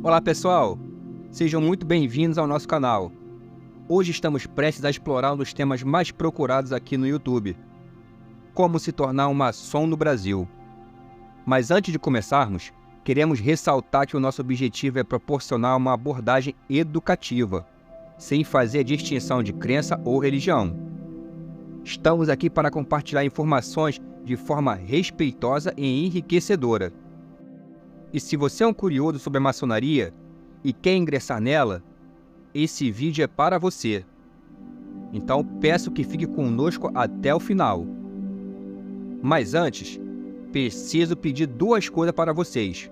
Olá pessoal, sejam muito bem-vindos ao nosso canal. Hoje estamos prestes a explorar um dos temas mais procurados aqui no YouTube: como se tornar um maçom no Brasil. Mas antes de começarmos, queremos ressaltar que o nosso objetivo é proporcionar uma abordagem educativa, sem fazer distinção de crença ou religião. Estamos aqui para compartilhar informações de forma respeitosa e enriquecedora. E se você é um curioso sobre a maçonaria e quer ingressar nela, esse vídeo é para você. Então peço que fique conosco até o final. Mas antes, preciso pedir duas coisas para vocês.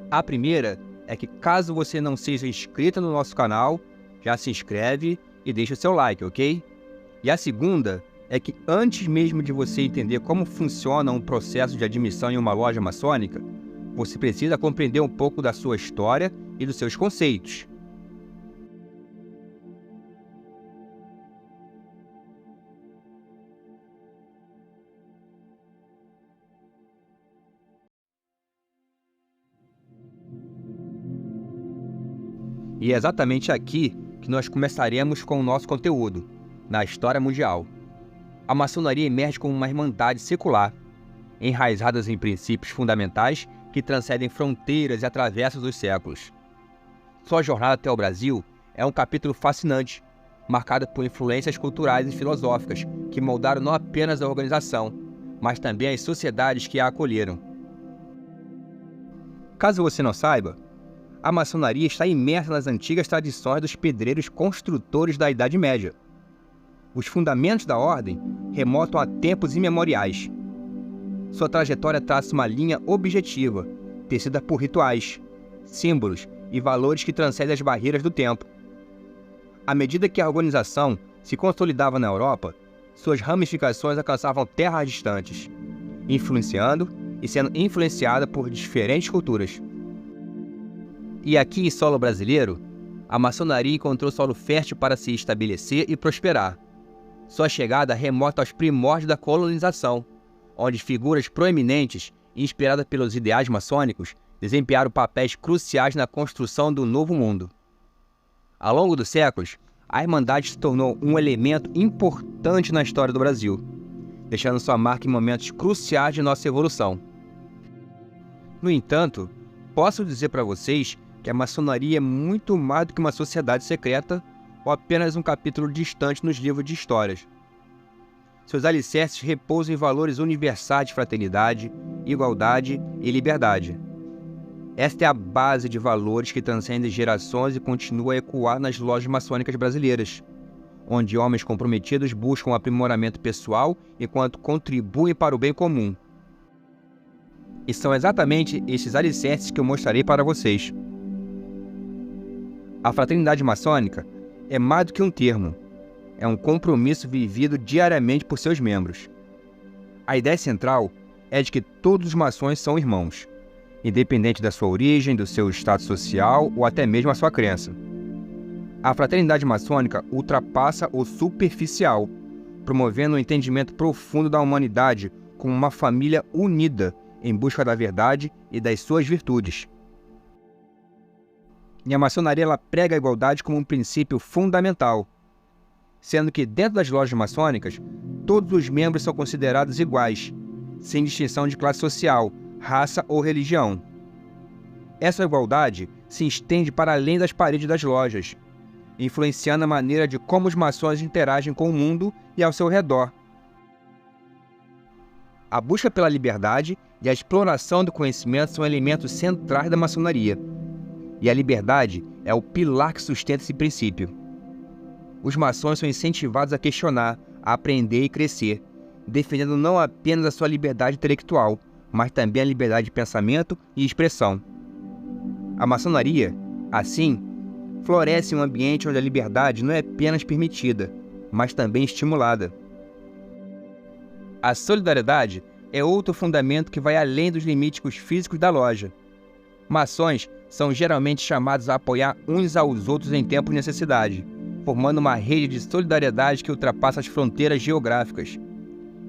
A primeira é que, caso você não seja inscrito no nosso canal, já se inscreve e deixa o seu like, ok? E a segunda é que, antes mesmo de você entender como funciona um processo de admissão em uma loja maçônica, você precisa compreender um pouco da sua história e dos seus conceitos. E é exatamente aqui que nós começaremos com o nosso conteúdo, na história mundial. A maçonaria emerge como uma irmandade secular, enraizada em princípios fundamentais que transcendem fronteiras e atravessam os séculos. Sua jornada até o Brasil é um capítulo fascinante, marcado por influências culturais e filosóficas que moldaram não apenas a organização, mas também as sociedades que a acolheram. Caso você não saiba, a maçonaria está imersa nas antigas tradições dos pedreiros construtores da Idade Média. Os fundamentos da ordem remontam a tempos imemoriais. Sua trajetória traça uma linha objetiva, tecida por rituais, símbolos e valores que transcendem as barreiras do tempo. À medida que a organização se consolidava na Europa, suas ramificações alcançavam terras distantes, influenciando e sendo influenciada por diferentes culturas. E aqui em solo brasileiro, a maçonaria encontrou solo fértil para se estabelecer e prosperar. Sua chegada remota aos primórdios da colonização, onde figuras proeminentes, inspiradas pelos ideais maçônicos, desempenharam papéis cruciais na construção do novo mundo. Ao longo dos séculos, a Irmandade se tornou um elemento importante na história do Brasil, deixando sua marca em momentos cruciais de nossa evolução. No entanto, posso dizer para vocês que a maçonaria é muito mais do que uma sociedade secreta ou apenas um capítulo distante nos livros de histórias. Seus alicerces repousam em valores universais de fraternidade, igualdade e liberdade. Esta é a base de valores que transcendem gerações e continua a ecoar nas lojas maçônicas brasileiras, onde homens comprometidos buscam o aprimoramento pessoal enquanto contribuem para o bem comum. E são exatamente esses alicerces que eu mostrarei para vocês. A fraternidade maçônica é mais do que um termo. É um compromisso vivido diariamente por seus membros. A ideia central é de que todos os maçons são irmãos, independente da sua origem, do seu status social ou até mesmo a sua crença. A fraternidade maçônica ultrapassa o superficial, promovendo um entendimento profundo da humanidade como uma família unida em busca da verdade e das suas virtudes. E a maçonaria ela prega a igualdade como um princípio fundamental, sendo que dentro das lojas maçônicas, todos os membros são considerados iguais, sem distinção de classe social, raça ou religião. Essa igualdade se estende para além das paredes das lojas, influenciando a maneira de como os maçons interagem com o mundo e ao seu redor. A busca pela liberdade e a exploração do conhecimento são elementos centrais da maçonaria, e a liberdade é o pilar que sustenta esse princípio. Os maçons são incentivados a questionar, a aprender e crescer, defendendo não apenas a sua liberdade intelectual, mas também a liberdade de pensamento e expressão. A maçonaria, assim, floresce em um ambiente onde a liberdade não é apenas permitida, mas também estimulada. A solidariedade é outro fundamento que vai além dos limites físicos da loja. Maçons são geralmente chamados a apoiar uns aos outros em tempos de necessidade, formando uma rede de solidariedade que ultrapassa as fronteiras geográficas.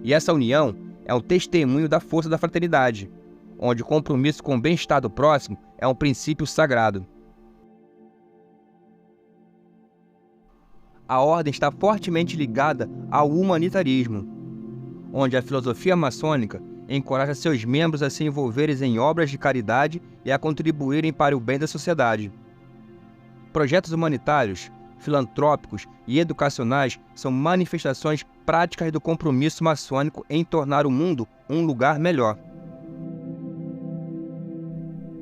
E essa união é um testemunho da força da fraternidade, onde o compromisso com o bem-estar do próximo é um princípio sagrado. a ordem está fortemente ligada ao humanitarismo, onde a filosofia maçônica encoraja seus membros a se envolverem em obras de caridade e a contribuírem para o bem da sociedade. Projetos humanitários, filantrópicos e educacionais são manifestações práticas do compromisso maçônico em tornar o mundo um lugar melhor.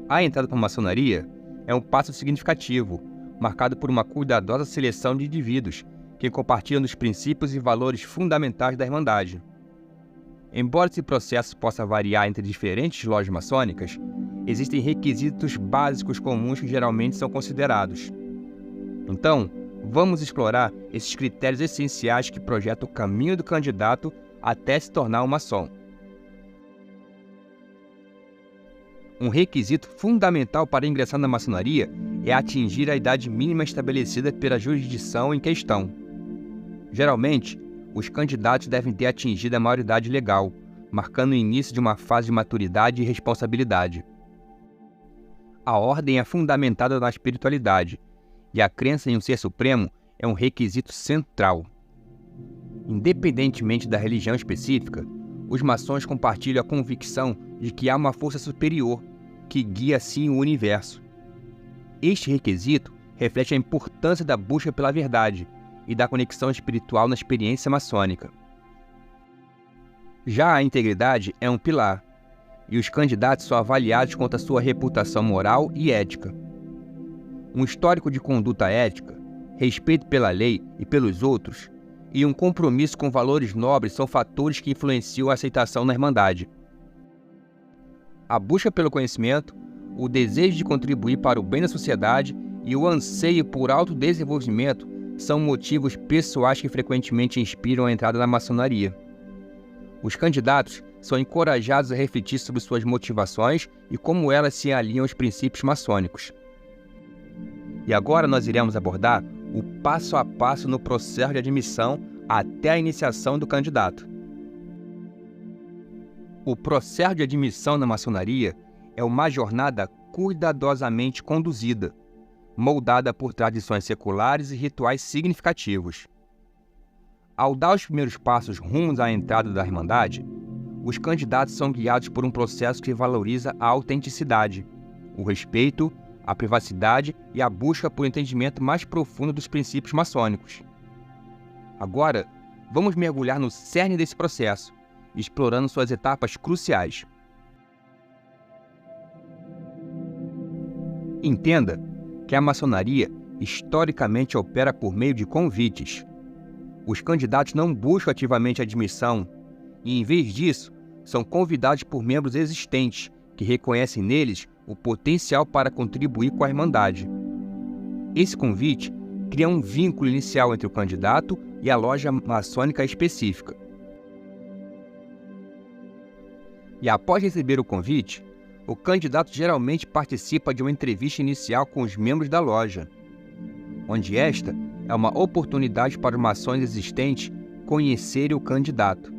A entrada para a maçonaria é um passo significativo, marcado por uma cuidadosa seleção de indivíduos que compartilham dos princípios e valores fundamentais da Irmandade. Embora esse processo possa variar entre diferentes lojas maçônicas, existem requisitos básicos comuns que geralmente são considerados. Então, vamos explorar esses critérios essenciais que projetam o caminho do candidato até se tornar um maçom. Um requisito fundamental para ingressar na maçonaria é atingir a idade mínima estabelecida pela jurisdição em questão. Geralmente, os candidatos devem ter atingido a maioridade legal, marcando o início de uma fase de maturidade e responsabilidade. A ordem é fundamentada na espiritualidade, e a crença em um ser supremo é um requisito central. Independentemente da religião específica, os maçons compartilham a convicção de que há uma força superior que guia assim o universo. Este requisito reflete a importância da busca pela verdade e da conexão espiritual na experiência maçônica. Já a integridade é um pilar, e os candidatos são avaliados quanto à sua reputação moral e ética. Um histórico de conduta ética, respeito pela lei e pelos outros, e um compromisso com valores nobres são fatores que influenciam a aceitação na Irmandade. A busca pelo conhecimento, o desejo de contribuir para o bem da sociedade e o anseio por autodesenvolvimento são motivos pessoais que frequentemente inspiram a entrada na maçonaria. Os candidatos são encorajados a refletir sobre suas motivações e como elas se alinham aos princípios maçônicos. E agora nós iremos abordar o passo a passo no processo de admissão até a iniciação do candidato. O processo de admissão na maçonaria é uma jornada cuidadosamente conduzida, moldada por tradições seculares e rituais significativos. Ao dar os primeiros passos rumos à entrada da Irmandade, os candidatos são guiados por um processo que valoriza a autenticidade, o respeito, a privacidade e a busca por um entendimento mais profundo dos princípios maçônicos. Agora, vamos mergulhar no cerne desse processo, explorando suas etapas cruciais. Entenda que a maçonaria historicamente opera por meio de convites. Os candidatos não buscam ativamente a admissão e, em vez disso, são convidados por membros existentes que reconhecem neles o potencial para contribuir com a Irmandade. Esse convite cria um vínculo inicial entre o candidato e a loja maçônica específica. E após receber o convite, o candidato geralmente participa de uma entrevista inicial com os membros da loja, onde esta é uma oportunidade para os maçons existentes conhecerem o candidato,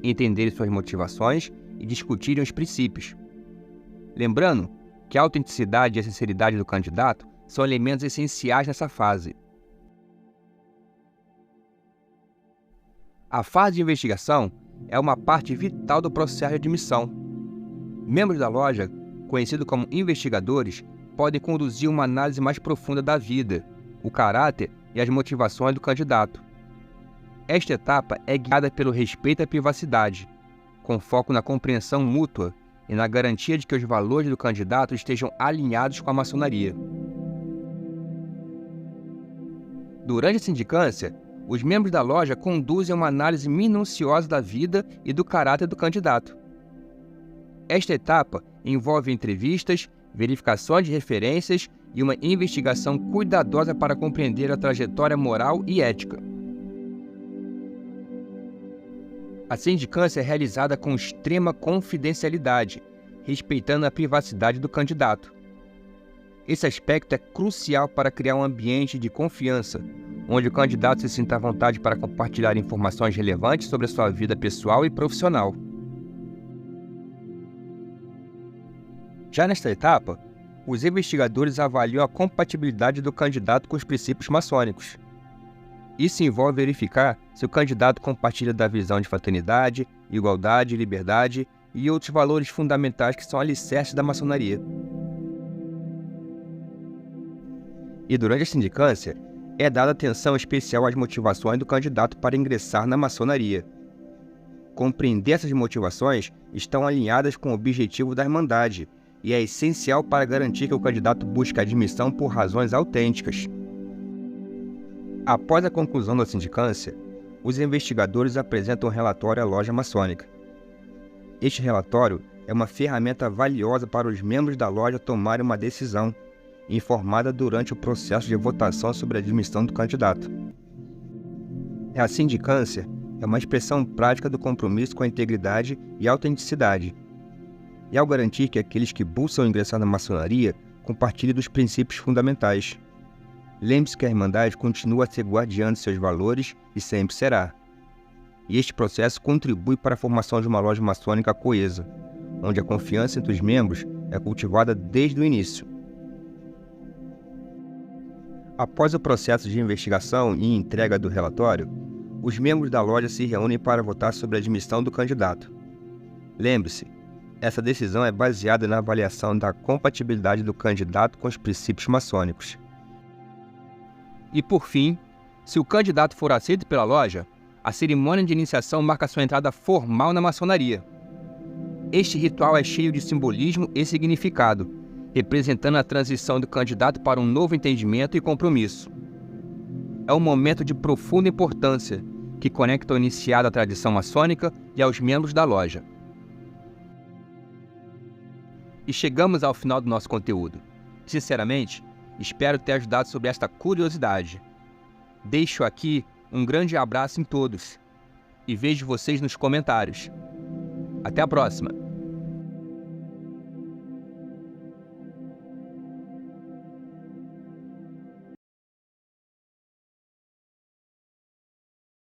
entenderem suas motivações e discutirem os princípios. Lembrando que a autenticidade e a sinceridade do candidato são elementos essenciais nessa fase. A fase de investigação é uma parte vital do processo de admissão. Membros da loja, conhecidos como investigadores, podem conduzir uma análise mais profunda da vida, o caráter e as motivações do candidato. Esta etapa é guiada pelo respeito à privacidade, com foco na compreensão mútua e na garantia de que os valores do candidato estejam alinhados com a maçonaria. Durante a sindicância, os membros da loja conduzem uma análise minuciosa da vida e do caráter do candidato. Esta etapa envolve entrevistas, verificações de referências e uma investigação cuidadosa para compreender a trajetória moral e ética. A sindicância é realizada com extrema confidencialidade, respeitando a privacidade do candidato. Esse aspecto é crucial para criar um ambiente de confiança, onde o candidato se sinta à vontade para compartilhar informações relevantes sobre a sua vida pessoal e profissional. Já nesta etapa, os investigadores avaliam a compatibilidade do candidato com os princípios maçônicos. Isso envolve verificar se o candidato compartilha da visão de fraternidade, igualdade, liberdade e outros valores fundamentais que são alicerces da maçonaria. E durante a sindicância, é dada atenção especial às motivações do candidato para ingressar na maçonaria. Compreender essas motivações estão alinhadas com o objetivo da Irmandade e é essencial para garantir que o candidato busque a admissão por razões autênticas. Após a conclusão da sindicância, os investigadores apresentam um relatório à loja maçônica. Este relatório é uma ferramenta valiosa para os membros da loja tomarem uma decisão, informada durante o processo de votação sobre a admissão do candidato. A sindicância é uma expressão prática do compromisso com a integridade e autenticidade, e ao garantir que aqueles que buscam ingressar na maçonaria compartilhem dos princípios fundamentais. Lembre-se que a Irmandade continua a ser guardiã de seus valores e sempre será. E este processo contribui para a formação de uma loja maçônica coesa, onde a confiança entre os membros é cultivada desde o início. Após o processo de investigação e entrega do relatório, os membros da loja se reúnem para votar sobre a admissão do candidato. Lembre-se, essa decisão é baseada na avaliação da compatibilidade do candidato com os princípios maçônicos. E por fim, se o candidato for aceito pela loja, a cerimônia de iniciação marca sua entrada formal na maçonaria. Este ritual é cheio de simbolismo e significado, representando a transição do candidato para um novo entendimento e compromisso. É um momento de profunda importância que conecta o iniciado à tradição maçônica e aos membros da loja. E chegamos ao final do nosso conteúdo. Sinceramente, espero ter ajudado sobre esta curiosidade. Deixo aqui um grande abraço em todos e vejo vocês nos comentários. Até a próxima!